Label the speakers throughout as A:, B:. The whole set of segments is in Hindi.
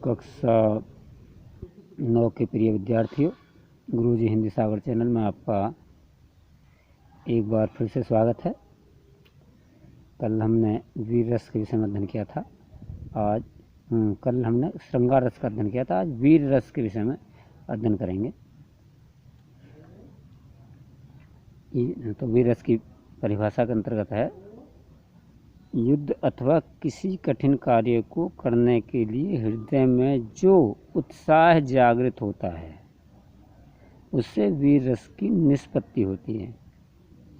A: कक्षा 9 के प्रिय विद्यार्थियों, गुरुजी हिंदी सागर चैनल में आपका एक बार फिर से स्वागत है। कल हमने वीर रस के विषय में अध्ययन किया था। कल हमने श्रृंगार रस का अध्ययन किया था। आज वीर रस के विषय में अध्ययन करेंगे। तो वीर रस की परिभाषा के अंतर्गत है युद्ध अथवा किसी कठिन कार्य को करने के लिए हृदय में जो उत्साह जागृत होता है उससे वीर रस की निष्पत्ति होती है।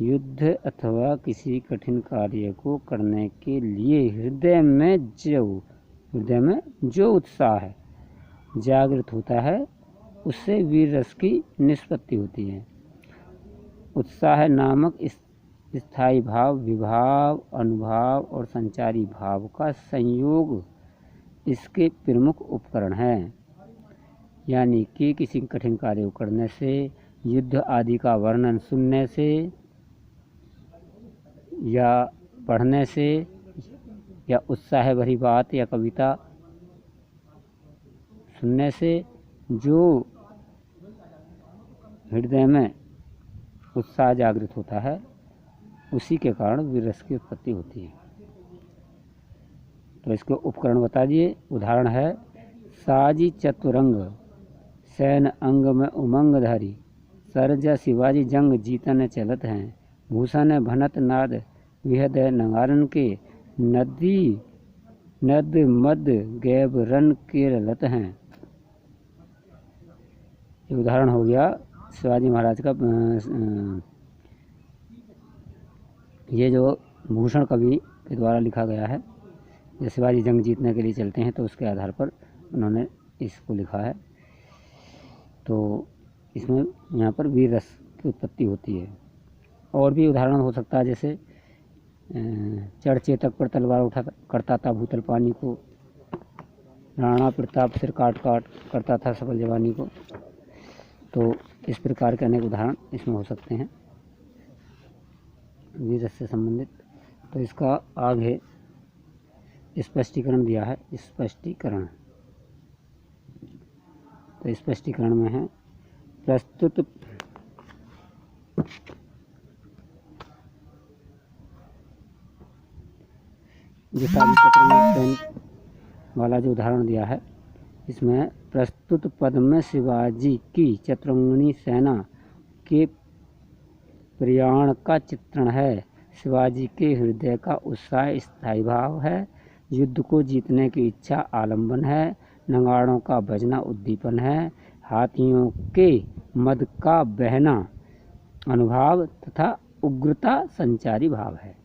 A: युद्ध अथवा किसी कठिन कार्य को करने के लिए हृदय में जो उत्साह जागृत होता है उससे वीर रस की निष्पत्ति होती है। उत्साह नामक स्थायी भाव, विभाव, अनुभाव और संचारी भाव का संयोग इसके प्रमुख उपकरण हैं। यानी कि किसी कठिन कार्य को करने से, युद्ध आदि का वर्णन सुनने से या पढ़ने से, या उत्साह भरी बात या कविता सुनने से जो हृदय में उत्साह जागृत होता है उसी के कारण वीर रस की उत्पत्ति होती है। तो इसको उपकरण बता दिए। उदाहरण है साजी चतुरंग, सैन अंग में उमंग धारी, सरजा शिवाजी जंग जीतन चलत हैं, भूषण भनत नाद विहद नगारन के, नदी नद मद गैब रन के रलत हैं। ये उदाहरण हो गया शिवाजी महाराज का। ये जो भूषण कवि के द्वारा लिखा गया है, जब शिवाजी जंग जीतने के लिए चलते हैं तो उसके आधार पर उन्होंने इसको लिखा है। तो इसमें यहाँ पर वीर रस की उत्पत्ति होती है। और भी उदाहरण हो सकता है, जैसे चढ़ चेतक पर तलवार उठा करता था भूतल पानी को, राणा प्रताप सिर काट काट करता था सफल जवानी को। तो इस प्रकार के अनेक उदाहरण इसमें हो सकते हैं वीर रस से संबंधित। तो इसका आगे स्पष्टीकरण दिया है। स्पष्टीकरण, तो स्पष्टीकरण में है प्रस्तुत वाला जो उदाहरण दिया है, इसमें प्रस्तुत पद में शिवाजी की चतुरंगिणी सेना के प्रयाण का चित्रण है। शिवाजी के हृदय का उत्साह स्थायी भाव है, युद्ध को जीतने की इच्छा आलंबन है, नगाड़ों का बजना उद्दीपन है, हाथियों के मद का बहना अनुभाव तथा उग्रता संचारी भाव है।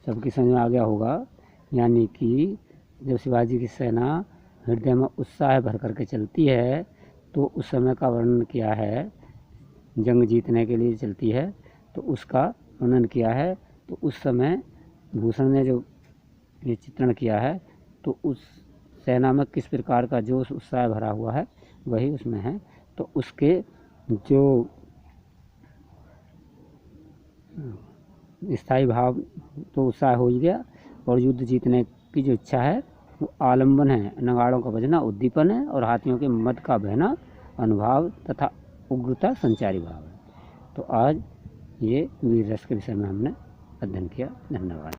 A: सबकी समझ में आ गया होगा। यानी कि जब शिवाजी की सेना हृदय में उत्साह भर करके चलती है तो उस समय का वर्णन किया है। जंग जीतने के लिए चलती है तो उसका वर्णन किया है। तो उस समय भूषण ने जो ये चित्रण किया है तो उस सेना में किस प्रकार का जोश उत्साह भरा हुआ है वही उसमें है। तो उसके जो स्थायी भाव तो उत्साह हो ही गया, और युद्ध जीतने की जो इच्छा है वो आलंबन है, नगाड़ों का बजना उद्दीपन है, और हाथियों के मद का बहना अनुभाव तथा उग्रता संचारी भाव है। तो आज ये वीर रस के विषय में हमने अध्ययन किया। धन्यवाद।